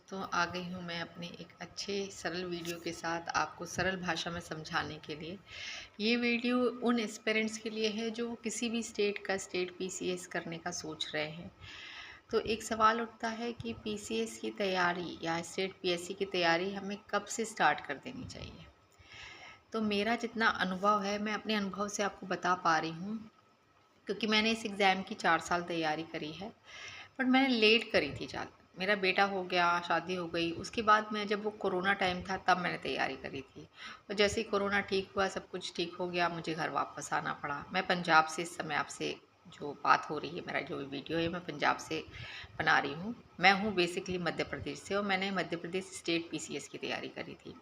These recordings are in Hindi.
तो आ गई हूँ मैं अपने एक अच्छे सरल वीडियो के साथ आपको सरल भाषा में समझाने के लिए। ये वीडियो उन एस्पिरेंट्स के लिए है जो किसी भी स्टेट का स्टेट पीसीएस करने का सोच रहे हैं। तो एक सवाल उठता है कि पीसीएस की तैयारी या स्टेट पीएससी की तैयारी हमें कब से स्टार्ट कर देनी चाहिए। तो मेरा जितना अनुभव है मैं अपने अनुभव से आपको बता पा रही हूँ, क्योंकि मैंने इस एग्ज़ाम की 4 साल तैयारी करी है। बट मैंने लेट करी थी ज़्यादा। मेरा बेटा हो गया, शादी हो गई, उसके बाद मैं जब वो कोरोना टाइम था तब मैंने तैयारी करी थी। और जैसे ही कोरोना ठीक हुआ, सब कुछ ठीक हो गया, मुझे घर वापस आना पड़ा। मैं पंजाब से इस समय आपसे जो बात हो रही है, मेरा जो वीडियो है मैं पंजाब से बना रही हूँ। मैं हूँ बेसिकली मध्य प्रदेश से और मैंने मध्य प्रदेश स्टेट पीसीएस की तैयारी करी थी।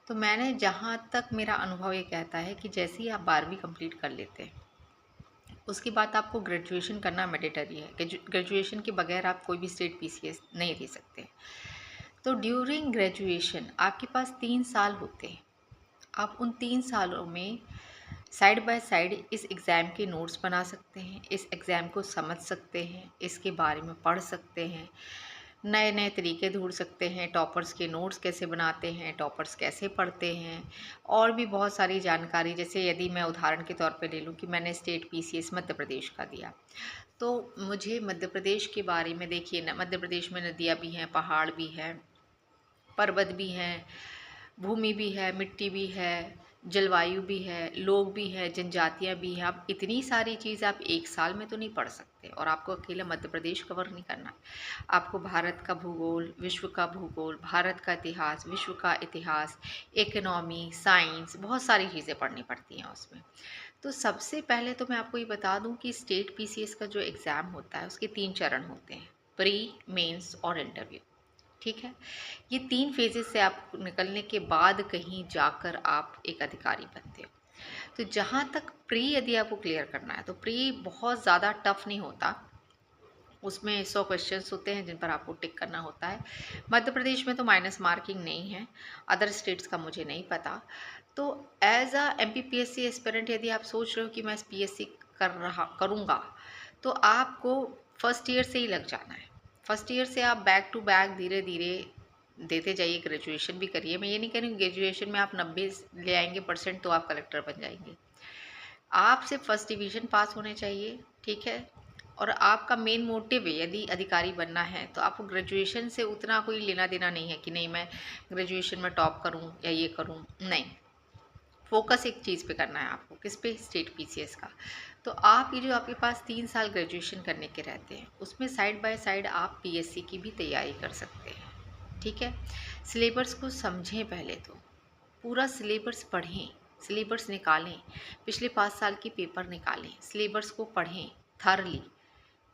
तो मैंने जहाँ तक मेरा अनुभव ये कहता है कि जैसे ही आप 12वीं कंप्लीट कर लेते हैं, उसके बाद आपको ग्रेजुएशन करना मैंडेटरी है। ग्रेजुएशन के बगैर आप कोई भी स्टेट पीसीएस नहीं दे सकते। तो ड्यूरिंग ग्रेजुएशन आपके पास 3 साल होते हैं। आप उन 3 सालों में साइड बाय साइड इस एग्ज़ाम के नोट्स बना सकते हैं, इस एग्ज़ाम को समझ सकते हैं, इसके बारे में पढ़ सकते हैं, नए नए तरीके ढूंढ सकते हैं, टॉपर्स के नोट्स कैसे बनाते हैं, टॉपर्स कैसे पढ़ते हैं, और भी बहुत सारी जानकारी। जैसे यदि मैं उदाहरण के तौर पे ले लूँ कि मैंने स्टेट पीसीएस मध्य प्रदेश का दिया, तो मुझे मध्य प्रदेश के बारे में देखिए ना, मध्य प्रदेश में नदियाँ भी हैं, पहाड़ भी हैं, पर्वत भी हैं, भूमि भी है, मिट्टी भी है, जलवायु भी है, लोग भी हैं, जनजातियाँ भी हैं। आप इतनी सारी चीज़ आप एक साल में तो नहीं पढ़ सकते, और आपको अकेला मध्य प्रदेश कवर नहीं करना है। आपको भारत का भूगोल, विश्व का भूगोल, भारत का इतिहास, विश्व का इतिहास, इकोनॉमी, साइंस, बहुत सारी चीज़ें पढ़नी पड़ती हैं उसमें। तो सबसे पहले तो मैं आपको ये बता दूं कि स्टेट पीसीएस का जो एग्ज़ाम होता है उसके 3 चरण होते हैं, प्री, मेंस और इंटरव्यू। ठीक है, ये 3 फेजेस से आप निकलने के बाद कहीं जाकर आप एक अधिकारी बनते हो। तो जहाँ तक प्री यदि आपको क्लियर करना है, तो प्री बहुत ज़्यादा टफ नहीं होता। उसमें 100 क्वेश्चंस होते हैं जिन पर आपको टिक करना होता है। मध्य प्रदेश में तो माइनस मार्किंग नहीं है, अदर स्टेट्स का मुझे नहीं पता। तो एज अ एमपीपीएससी एस्पिरेंट यदि आप सोच रहे हो कि मैं पीएससी करूँगा, तो आपको फर्स्ट ईयर से ही लग जाना है। फर्स्ट ईयर से आप बैक टू बैक धीरे धीरे देते जाइए। ग्रेजुएशन भी करिए। मैं ये नहीं कह रही हूँ ग्रेजुएशन में आप 90 ले आएंगे परसेंट तो आप कलेक्टर बन जाएंगे। आप सिर्फ फर्स्ट डिवीज़न पास होने चाहिए, ठीक है। और आपका मेन मोटिव है यदि अधिकारी बनना है, तो आपको ग्रेजुएशन से उतना कोई लेना देना नहीं है कि नहीं मैं ग्रेजुएशन में टॉप करूं या ये करूं, नहीं। फोकस एक चीज़ पे करना है आपको, किस पे, स्टेट पीसीएस का। तो आप ये जो आपके पास 3 साल ग्रेजुएशन करने के रहते हैं, उसमें साइड बाय साइड आप पीएससी की भी तैयारी कर सकते हैं, ठीक है। सिलेबस को समझें पहले, तो पूरा सिलेबस पढ़ें, सिलेबस निकालें, पिछले 5 साल की पेपर निकालें, सिलेबस को पढ़ें थरली,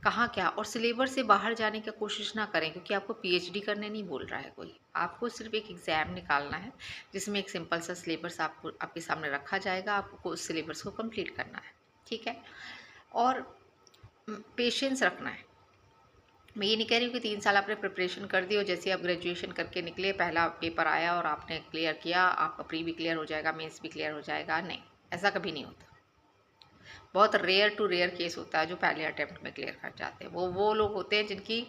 कहाँ क्या। और सिलेबस से बाहर जाने की कोशिश ना करें, क्योंकि आपको पीएचडी करने नहीं बोल रहा है कोई। आपको सिर्फ एक एग्ज़ाम निकालना है जिसमें एक सिंपल सा सिलेबस आपको आपके सामने रखा जाएगा, आपको उस सिलेबस को कंप्लीट करना है, ठीक है। और पेशेंस रखना है। मैं ये नहीं कह रही हूँ कि 3 साल आपने प्रिपरेशन कर दी और जैसे आप ग्रेजुएशन करके निकले, पहला पेपर आया और आपने क्लियर किया, आपका प्री भी क्लियर हो जाएगा, मेंस भी क्लियर हो जाएगा, नहीं, ऐसा कभी नहीं होता। बहुत रेयर टू रेयर केस होता है जो पहले अटेम्प्ट में क्लियर कर जाते हैं। वो लोग होते हैं जिनकी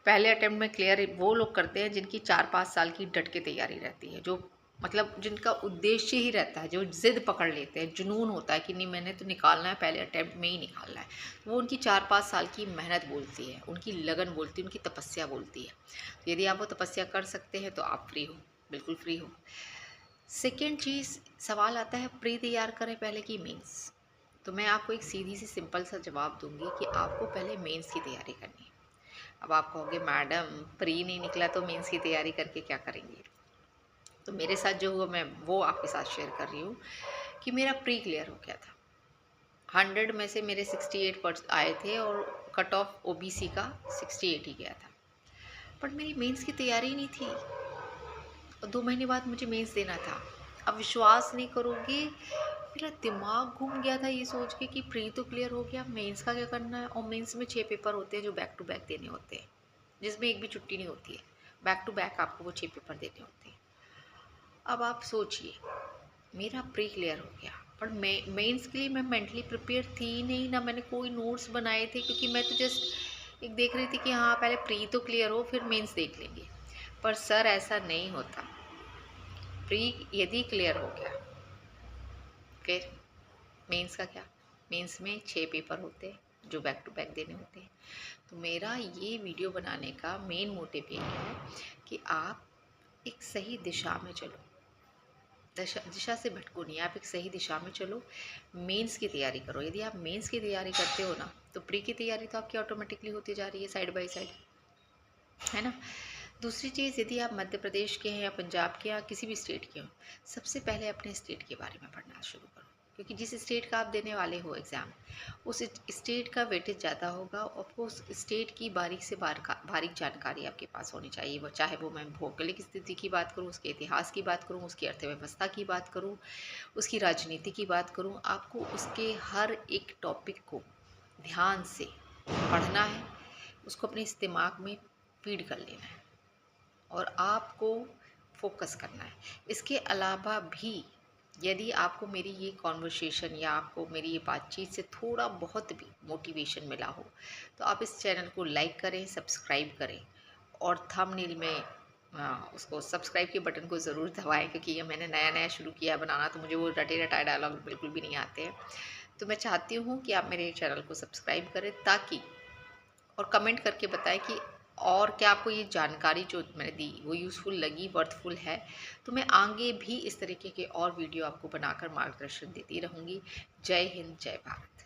पहले अटेम्प्ट में क्लियर, वो लोग करते हैं जिनकी 4-5 साल की डट के तैयारी रहती है, जो मतलब जिनका उद्देश्य ही रहता है, जो जिद पकड़ लेते हैं, जुनून होता है कि नहीं मैंने तो निकालना है, पहले अटेम्प्ट में ही निकालना है। वो उनकी 4-5 साल की मेहनत बोलती है, उनकी लगन बोलती है, उनकी तपस्या बोलती है। तो यदि आप वो तपस्या कर सकते हैं तो आप फ्री हो, बिल्कुल फ्री हो। सेकेंड चीज़, सवाल आता है प्री तैयार करें पहले कि मेंस। तो मैं आपको एक सीधी सी सिंपल सा जवाब दूंगी कि आपको पहले मेंस की तैयारी करनी है। अब आप कहोगे मैडम प्री नहीं निकला तो मेंस की तैयारी करके क्या करेंगे। तो मेरे साथ जो हुआ मैं वो आपके साथ शेयर कर रही हूँ कि मेरा प्री क्लियर हो गया था। 100 में से मेरे 68% आए थे और कट ऑफ ओबीसी का 68 ही गया था। बट मेरी मेंस की तैयारी नहीं थी और 2 महीने बाद मुझे मेंस देना था। अब विश्वास नहीं करोगे, मेरा दिमाग घूम गया था ये सोच के कि प्री तो क्लियर हो गया, मेंस का क्या करना है। और मेंस में 6 पेपर होते हैं जो बैक टू बैक देने होते हैं, जिसमें एक भी छुट्टी नहीं होती है। बैक टू बैक आपको वो 6 पेपर देने होते हैं। अब आप सोचिए, मेरा प्री क्लियर हो गया, पर मेंस के लिए मैं मेंटली प्रिपेयर थी नहीं, ना मैंने कोई नोट्स बनाए थे, क्योंकि मैं तो जस्ट एक देख रही थी कि हाँ पहले प्री तो क्लियर हो फिर मेंस देख लेंगे। पर सर ऐसा नहीं होता। प्री यदि क्लियर हो गया, फिर मेंस का क्या? मेंस में 6 पेपर होते हैं जो बैक टू बैक देने होते हैं। तो मेरा ये वीडियो बनाने का मेन मोटिव ये है कि आप एक सही दिशा में चलो, दिशा से भटको नहीं, आप एक सही दिशा में चलो। मेंस की तैयारी करो। यदि आप मेंस की तैयारी करते हो ना, तो प्री की तैयारी तो आपकी ऑटोमेटिकली होती जा रही है साइड बाय साइड, है ना। दूसरी चीज़, यदि आप मध्य प्रदेश के हैं या पंजाब के या किसी भी स्टेट के हो, सबसे पहले अपने स्टेट के बारे में पढ़ना शुरू करो, क्योंकि जिस स्टेट का आप देने वाले हो एग्ज़ाम, उस स्टेट का वेटेज ज़्यादा होगा। आपको उस स्टेट की बारीक से बारीक जानकारी आपके पास होनी चाहिए। वो चाहे वो मैं भौगोलिक स्थिति की बात करूँ, उसके इतिहास की बात करूँ, उसकी अर्थव्यवस्था की बात करूँ, उसकी राजनीति की बात करूँ, आपको उसके हर एक टॉपिक को ध्यान से पढ़ना है, उसको अपने इस दिमाग में फीड कर लेना है और आपको फोकस करना है। इसके अलावा भी यदि आपको मेरी ये कॉन्वर्सेशन या आपको मेरी ये बातचीत से थोड़ा बहुत भी मोटिवेशन मिला हो, तो आप इस चैनल को लाइक करें, सब्सक्राइब करें और थंबनेल में उसको सब्सक्राइब के बटन को ज़रूर दबाएं, क्योंकि ये मैंने नया नया शुरू किया है बनाना, तो मुझे वो रटे रटाए डायलॉग बिल्कुल भी नहीं आते हैं। तो मैं चाहती हूँ कि आप मेरे चैनल को सब्सक्राइब करें, ताकि और कमेंट करके बताएं कि और क्या आपको ये जानकारी जो मैंने दी वो यूज़फुल लगी, वर्थफुल है। तो मैं आगे भी इस तरीके के और वीडियो आपको बनाकर मार्गदर्शन देती रहूँगी। जय हिंद, जय भारत।